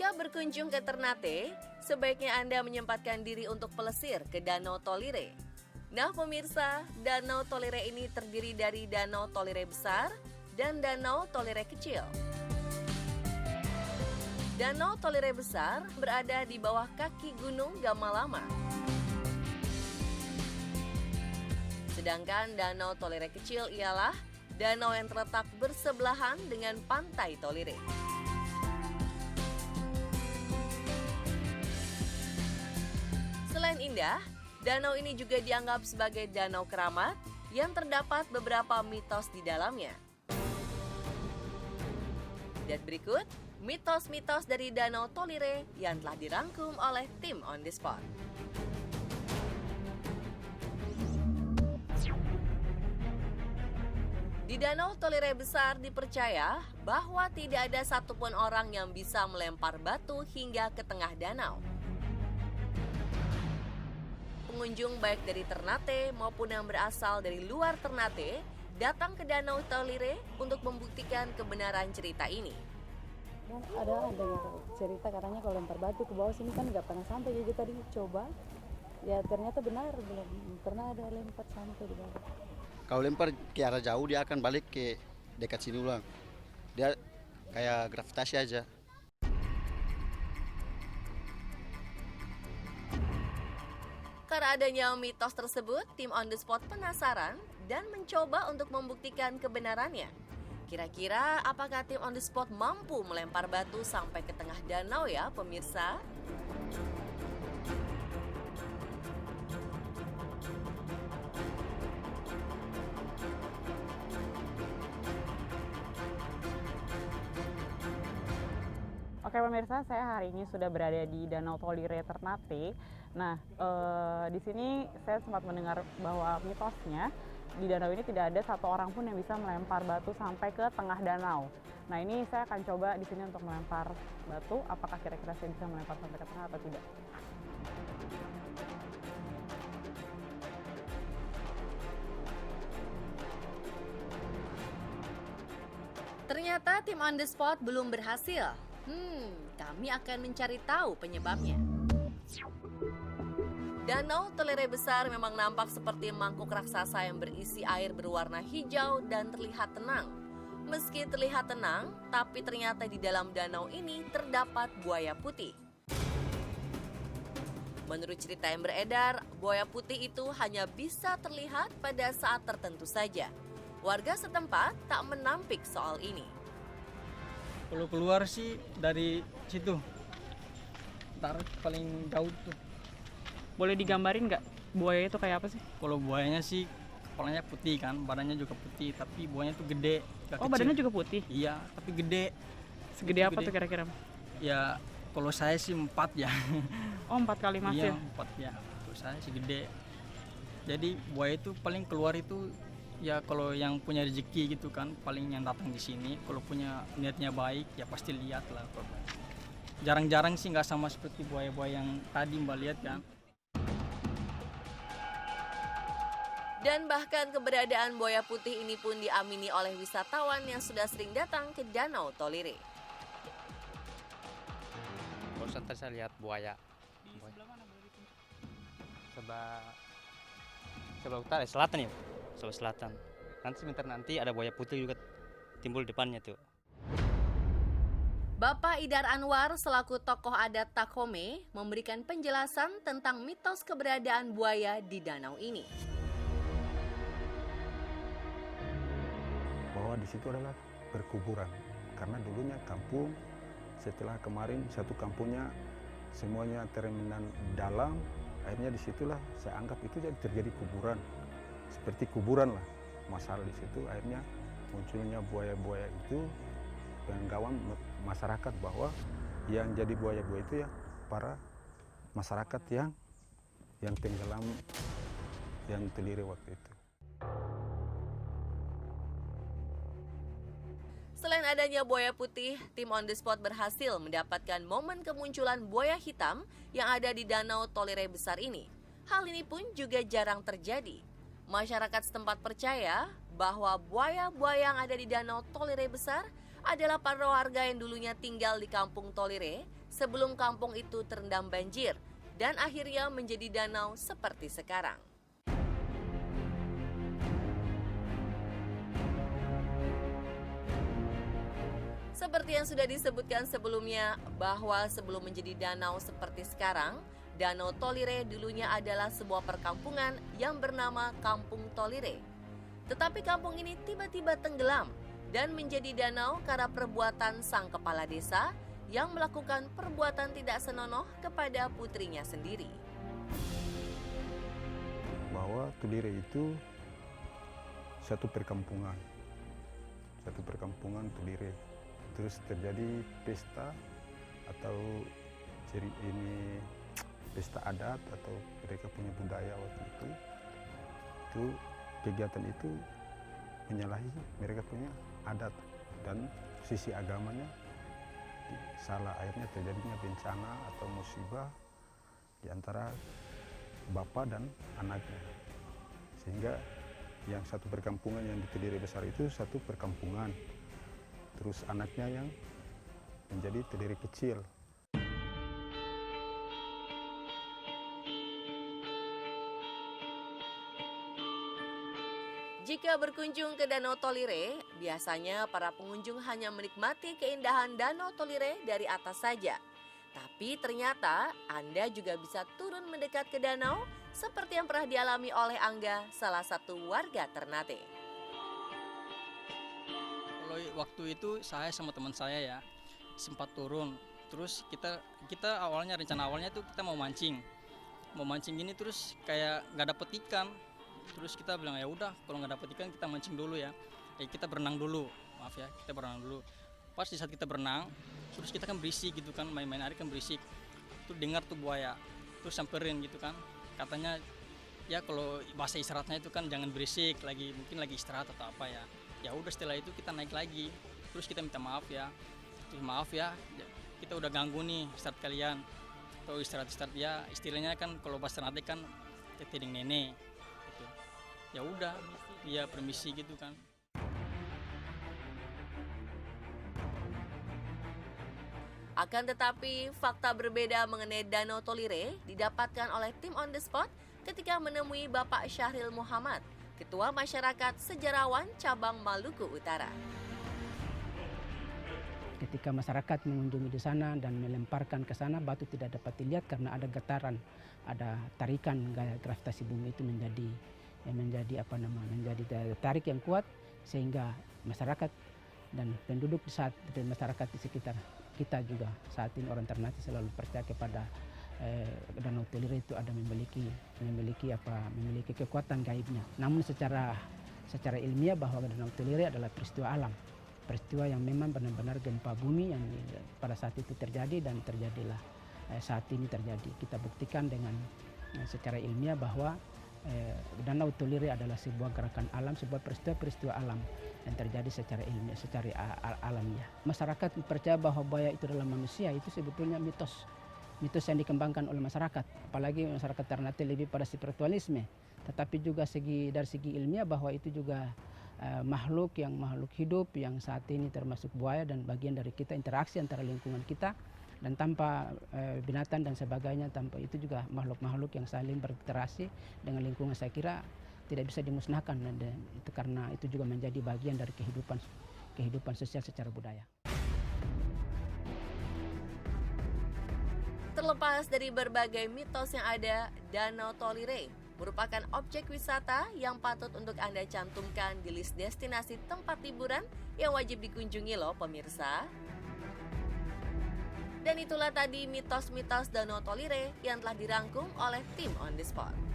Jika berkunjung ke Ternate, sebaiknya Anda menyempatkan diri untuk pelesir ke Danau Tolire. Nah pemirsa, Danau Tolire ini terdiri dari Danau Tolire Besar dan Danau Tolire Kecil. Danau Tolire Besar berada di bawah kaki Gunung Gamalama. Sedangkan Danau Tolire Kecil ialah danau yang terletak bersebelahan dengan Pantai Tolire. Selain indah, danau ini juga dianggap sebagai danau keramat yang terdapat beberapa mitos di dalamnya. Dan berikut, mitos-mitos dari Danau Tolire yang telah dirangkum oleh tim On The Spot. Di Danau Tolire Besar dipercaya bahwa tidak ada satupun orang yang bisa melempar batu hingga ke tengah danau. Pengunjung baik dari Ternate maupun yang berasal dari luar Ternate datang ke Danau Tolire untuk membuktikan kebenaran cerita ini. Ada dengar cerita katanya kalau lempar batu ke bawah sini kan nggak pernah sampai, jadi tadi coba, ya ternyata benar belum pernah ada lempar sampai di bawah. Kalau lempar ke arah jauh dia akan balik ke dekat sini ulang. Dia kayak gravitasi aja. Karena adanya mitos tersebut, tim On The Spot penasaran dan mencoba untuk membuktikan kebenarannya. Kira-kira apakah tim On The Spot mampu melempar batu sampai ke tengah danau ya pemirsa? Oke pemirsa, saya hari ini sudah berada di Danau Tolire Ternate. Nah, di sini saya sempat mendengar bahwa mitosnya di danau ini tidak ada satu orang pun yang bisa melempar batu sampai ke tengah danau. Nah, ini saya akan coba di sini untuk melempar batu. Apakah kira-kira saya bisa melempar sampai ke tengah atau tidak? Ternyata tim On The Spot belum berhasil. Kami akan mencari tahu penyebabnya. Danau Tolire Besar memang nampak seperti mangkuk raksasa yang berisi air berwarna hijau dan terlihat tenang. Meski terlihat tenang, tapi ternyata di dalam danau ini terdapat buaya putih. Menurut cerita yang beredar, buaya putih itu hanya bisa terlihat pada saat tertentu saja. Warga setempat tak menampik soal ini. Kalau keluar sih dari situ, ntar paling jauh tuh. Boleh digambarin nggak buaya itu kayak apa sih? Kalau buayanya sih kepalanya putih kan, badannya juga putih, tapi buayanya tuh gede. Oh, badannya juga putih? Iya, tapi gede. Segede apa tuh kira-kira? Ya, kalau saya sih 4 ya. Oh, 4 kali masih? Iya, 4 ya. Kalau saya sih gede. Jadi buaya itu paling keluar itu ya kalau yang punya rezeki gitu kan, paling yang datang di sini. Kalau punya niatnya baik ya pasti lihat lah. Jarang-jarang sih nggak sama seperti buaya-buaya yang tadi Mbak lihat kan. Dan bahkan keberadaan buaya putih ini pun diamini oleh wisatawan yang sudah sering datang ke Danau Tolire. Barusan tadi saya lihat buaya. Di sebelah mana boleh ditunjuk? Sebelah utara, selatan ya, sebelah selatan. Nanti sebentar nanti ada buaya putih juga timbul depannya tuh. Bapak Idar Anwar selaku tokoh adat Takome memberikan penjelasan tentang mitos keberadaan buaya di danau ini. Bahwa di situ adalah perkuburan, karena dulunya kampung, setelah kemarin satu kampungnya semuanya terendam dalam, akhirnya disitulah saya anggap itu jadi terjadi kuburan, seperti kuburan lah masalah di situ. Akhirnya munculnya buaya-buaya itu penggawam masyarakat, bahwa yang jadi buaya-buaya itu ya para masyarakat yang tenggelam, yang Tolire waktu itu. Selain adanya buaya putih, tim On The Spot berhasil mendapatkan momen kemunculan buaya hitam yang ada di Danau Tolire Besar ini. Hal ini pun juga jarang terjadi. Masyarakat setempat percaya bahwa buaya-buaya yang ada di Danau Tolire Besar adalah para warga yang dulunya tinggal di Kampung Tolire sebelum kampung itu terendam banjir dan akhirnya menjadi danau seperti sekarang. Seperti yang sudah disebutkan sebelumnya, bahwa sebelum menjadi danau seperti sekarang, Danau Tolire dulunya adalah sebuah perkampungan yang bernama Kampung Tolire. Tetapi kampung ini tiba-tiba tenggelam dan menjadi danau karena perbuatan sang kepala desa yang melakukan perbuatan tidak senonoh kepada putrinya sendiri. Bahwa Tolire itu satu perkampungan Tolire. Terus terjadi pesta atau pesta adat atau mereka punya budaya waktu itu kegiatan itu menyalahi mereka punya adat dan sisi agamanya salah, akhirnya terjadinya bencana atau musibah di antara bapak dan anaknya, sehingga yang satu perkampungan yang di Tolire besar itu satu perkampungan, terus anaknya yang menjadi Tolire kecil. Jika berkunjung ke Danau Tolire, biasanya para pengunjung hanya menikmati keindahan Danau Tolire dari atas saja. Tapi ternyata Anda juga bisa turun mendekat ke danau seperti yang pernah dialami oleh Angga, salah satu warga Ternate. Kalau waktu itu saya sama teman saya ya sempat turun. Terus kita rencana awalnya tuh kita mau mancing gini, terus kayak nggak dapet ikan. Terus kita bilang ya udah kalau nggak dapet ikan kita mancing dulu ya. Kita berenang dulu, kita berenang dulu. Pas di saat kita berenang, terus kita kan berisik gitu kan, main-main air kan berisik. Tuh dengar tuh buaya, terus samperin gitu kan. Katanya ya kalau bahasa isyaratnya itu kan jangan berisik lagi, mungkin lagi istirahat atau apa ya. Ya udah setelah itu kita naik lagi, terus kita minta maaf ya. Terus maaf ya, kita udah ganggu nih istirahat kalian. Atau istirahat ya istilahnya kan kalau bahasa Ternate kan teteding nenek. Gitu. Ya udah, dia permisi gitu kan. Akan tetapi, fakta berbeda mengenai Danau Tolire didapatkan oleh tim On The Spot ketika menemui Bapak Syahril Muhammad, Ketua Masyarakat Sejarawan Cabang Maluku Utara. Ketika masyarakat mengunjungi di sana dan melemparkan ke sana, batu tidak dapat dilihat karena ada getaran, ada tarikan gaya gravitasi bumi itu menjadi tarik yang kuat, sehingga masyarakat dan penduduk di masyarakat di sekitar kita juga saat ini orang Ternate selalu percaya kepada Danau Tolire itu ada memiliki kekuatan gaibnya. Namun secara ilmiah bahwa Danau Tolire adalah peristiwa alam, peristiwa yang memang benar-benar gempa bumi yang pada saat itu terjadi dan terjadilah saat ini terjadi. Kita buktikan dengan secara ilmiah bahwa Danau Tolire adalah sebuah gerakan alam, sebuah peristiwa alam yang terjadi secara ilmiah, secara alamiah. Masyarakat percaya bahwa buaya itu adalah manusia, itu sebetulnya mitos yang dikembangkan oleh masyarakat. Apalagi masyarakat Ternate lebih pada spiritualisme, tetapi juga dari segi ilmiah bahwa itu juga makhluk hidup yang saat ini termasuk buaya dan bagian dari kita, interaksi antara lingkungan kita. Dan tanpa binatang dan sebagainya, tanpa itu juga makhluk-makhluk yang saling berinteraksi dengan lingkungan, saya kira tidak bisa dimusnahkan, dan itu karena itu juga menjadi bagian dari kehidupan sosial secara budaya. Terlepas dari berbagai mitos yang ada, Danau Tolire merupakan objek wisata yang patut untuk Anda cantumkan di list destinasi tempat liburan yang wajib dikunjungi loh pemirsa. Dan itulah tadi mitos-mitos Danau Tolire yang telah dirangkum oleh tim On The Spot.